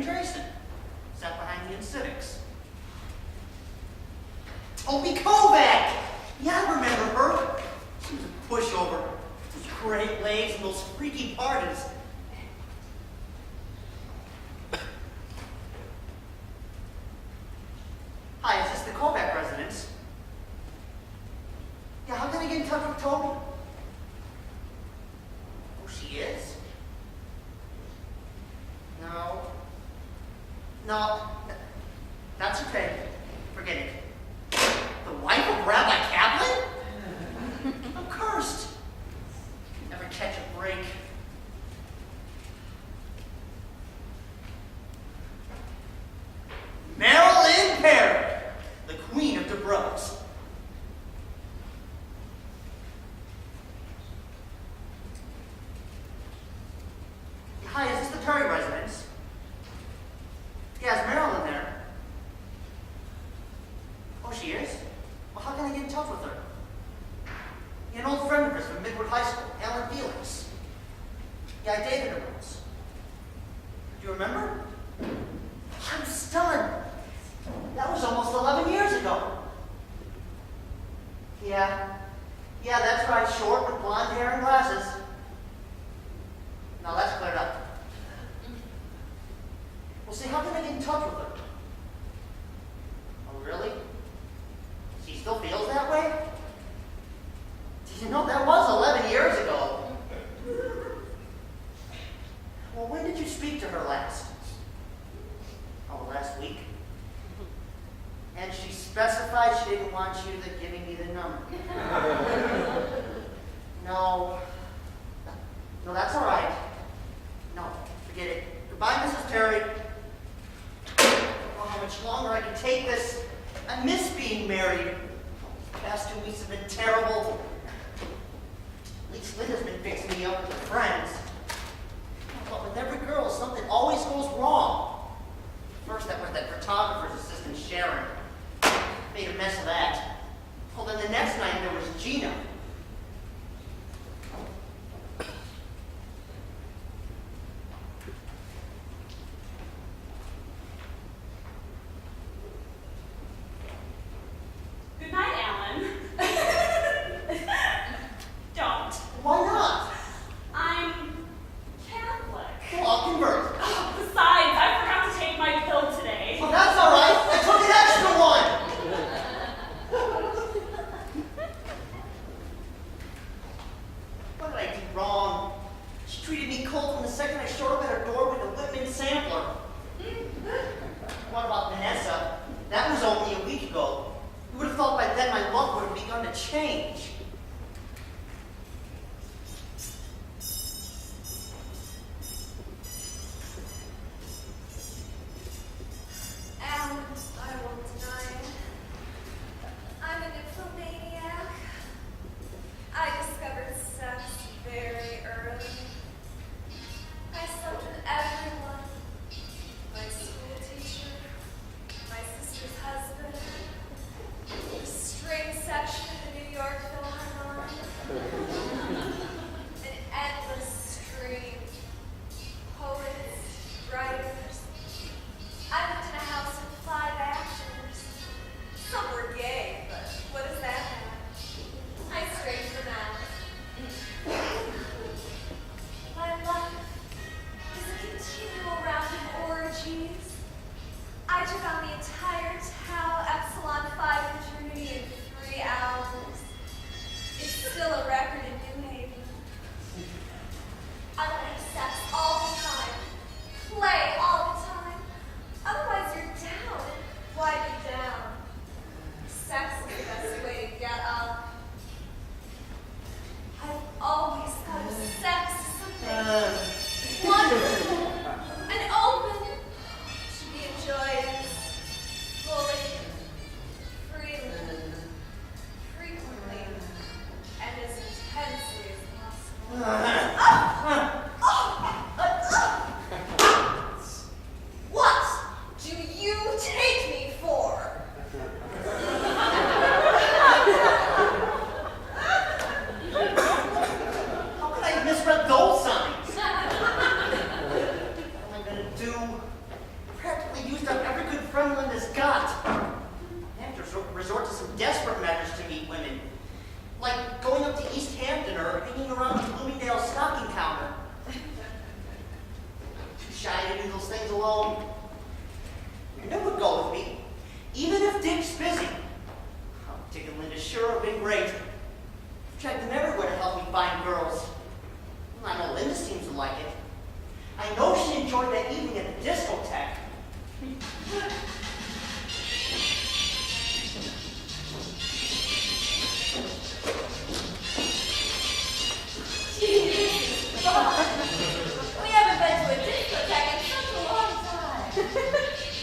Jason. Sat behind me in civics. Opie Kovac! Yeah, I remember her. She was a pushover. Those great legs and those freaky parties. Hi, is this the Kovac residence? Yeah, how can I get in touch with Toby? Oh, she is? No. No. That's okay. Forget it. The wife of Rabbi Kaplan? I'm cursed. Never catch a break. Marilyn Perry, the Queen of Dubrovs. Hi, is this the Perry residence? Yeah, is Marilyn there? Oh, she is? Well, how can I get in touch with her? Yeah, an old friend of hers from Midwood High School, Allan Felix. Yeah, I dated her once. Do you remember? I'm stunned. That was almost 11 years ago. Yeah, that's right, short with blonde hair and glasses. Now that's cleared up. Well, see, how can I get in touch with her? Oh, really? She still feels that way? Did you know that was 11 years ago? Well, when did you speak to her last? Oh, last week. And she specified she didn't want you to giving me the number. No, that's all right. No, forget it. Goodbye, Mrs. Perry. Oh, how much longer I can take this? I miss being married. The past 2 weeks have been terrible. At least Linda's been fixing me up with her friends. But with every girl, something always goes wrong. First, that was that photographer's assistant, Sharon. Made a mess of that. Well, then the next night, there was Gina. Good night, Allan. Don't. Why not? I'm Catholic. Well, I'll convert. Oh, besides, I forgot to take my pill today. Well, that's all right. I took an extra one. What did I do wrong? She treated me cold from the second I showed up at her door with a Whitman sampler. What about Vanessa? That was only a week ago. You would have thought by then my luck would have begun to change. Allan, I won't deny it. I'm a nymphomaniac. I discovered sex very early. I slept with everyone. My school teacher, my sister's husband, the string section of the New York Philharmonic. An endless stream. Poets, writers. I lived in a house with 5 actors. Some were gay, but what does that matter? I strayed from Allan. My life is a continual round of orgies. I took on the entire Tau Epsilon Phi fraternity in 3 hours. It's still a record in New Haven. I want to have sex all the time. Play all the time. Otherwise, you're down. Why be down? Sex is the best way to get up. I've always thought of sex as something wonderful and open, to be joyous. handles things alone. And it would go with me, even if Dick's busy. Oh, Dick and Linda sure have been great. Checked them everywhere to help me find girls. I know Linda seems to like it. I know she enjoyed that evening at the discotheque. Gee, this is fun. We haven't been to a discotheque in such a long time.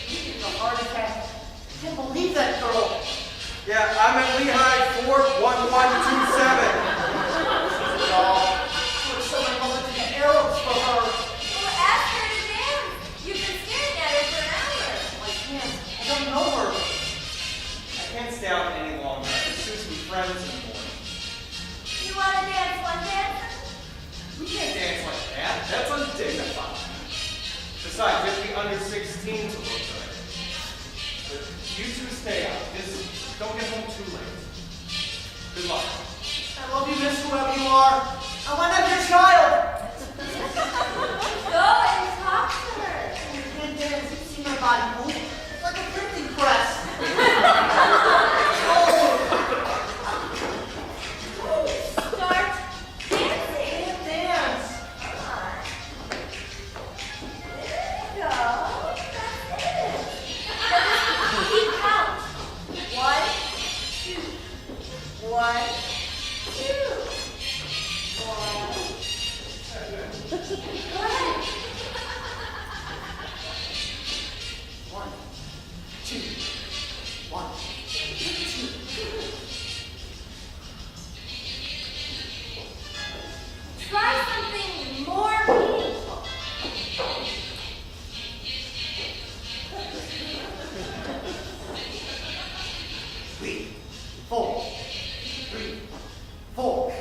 She's a heart attack. I can't believe that girl. Yeah, I'm at Lehigh 41127. Oh, put someone over to the arrows for her. Well, ask her to dance. You've been staring at her for an hour. I can't. I don't know her. I can't stay out any longer. I can choose to be friends anymore. You want to dance one dance? We can't dance like that. That's undignified. Besides, you have to be under 16 to look good. But you two stay out. Just don't get home too late. Good luck. I love you, miss, whoever you are. I want to have your child. Go and talk to her. You can't dance. You see my body move. It's like a printing press. Start dancing. Can't dance. Come on. There you go. That's it. Keep count. 1, 2. 1, 2. 1. Go ahead. 1, 2, 1, 2. Try something more meaningful. 3, 4. 3, 4.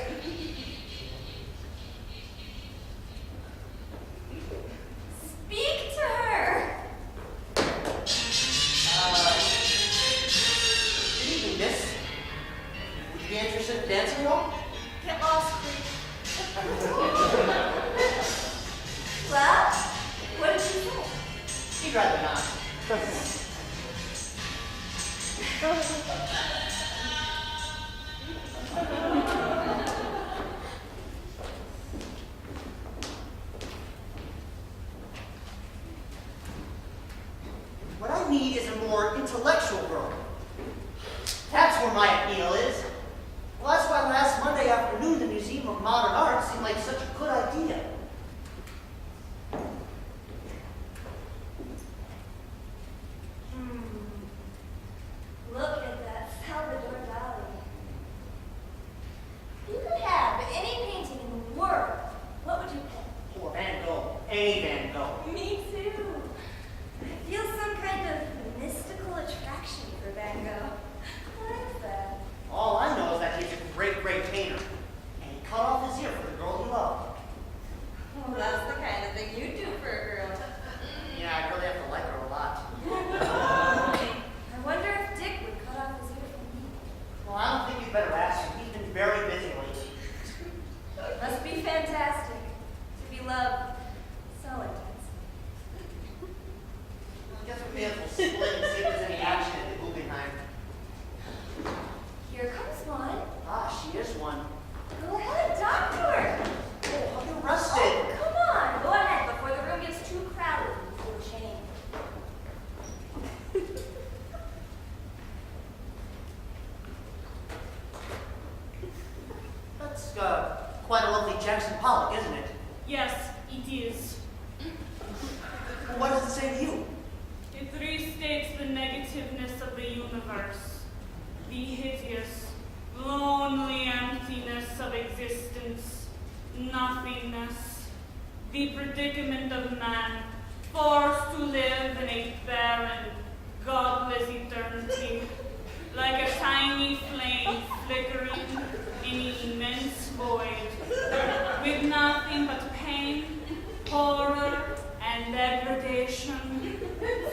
Speak to her. Good evening, miss. Would you be interested in dancing at all? Get lost, please. Well, what did she say? He'd rather not. What I need is a more intellectual girl. That's where my appeal is. Well, that's why last Monday afternoon the Museum of Modern Art seemed like such a good idea. Look at that Salvador Dali. You could have any painting in the world. What would you pick? Or Van Gogh. Any Van Gogh. Me too. I feel some kind of mystical attraction for Van Gogh. What is that? All I know is that he's a great, great painter. And he cut off his ear for the girl he loved. Well, that's the kind of thing you do for a girl. Yeah, I really have to like her a lot. I wonder if Dick would cut off his ear for me. Well, I don't think you'd better ask him. He's been very busy lately. Must be fantastic to be loved so intensely. I guess we may as well split and see if there's any action at the Guggenheim. Here comes one. Ah, she is one. Go ahead, talk to her. Oh, how you rusted. Oh, come on. Go ahead before the room gets too crowded and you feel ashamed. That's quite a lovely Jackson Pollock, isn't it? Yes, it is. Well, what does it say to you? It restates the negativeness of the universe, the hideous, lonely emptiness of existence, nothingness, the predicament of man, forced to live in a barren, godless eternity, like a tiny flame flickering in an immense void, with nothing but pain, horror, and degradation,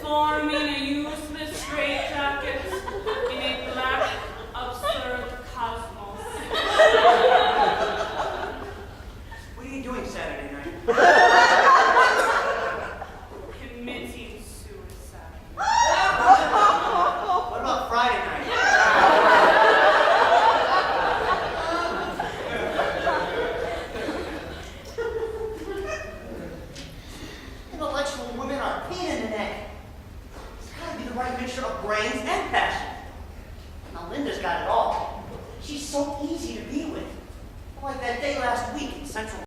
forming a useless straitjacket